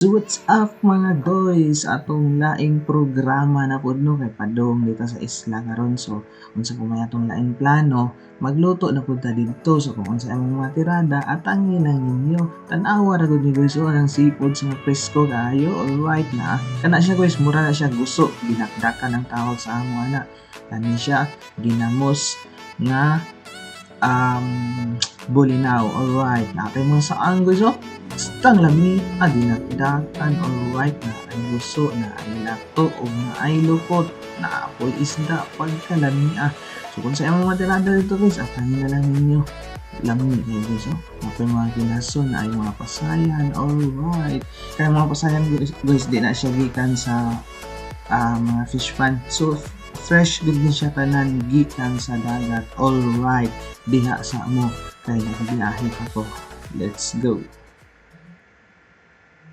So what's up mga guys, atong laing programa na pud no kay padong dito sa isla karon. So unsa po may atong laing plano, magluto na pud ta didto. So kung unsa imong mga tirada atangin lang ninyo. Tan-awa ra gud ni guys ang seafood sa presko kaayo. Alright na. Kana siya guys, mura na siya guso, dinakdakan ang tawag sa amo ana. Kani siya ginamos nga bulinaw. Alright, nakatay mga saan guys oh. Stang lami, dinakdakan. Alright, na ay gusto, na ay lato, o na ay lukot, na apoy isda, pagkalami So kung sa mga tirada dito guys, atangin na lang ninyo. Lami kayo guys oh. Napay mga ginason, na ay mga pasayan. Alright, kaya mga pasayan guys, di na siya gikan sa mga fish pan. So fresh good din siya tanan gikan sa dagat. Alright, diha sa mo kay nagbiyahe pa ko. Let's go.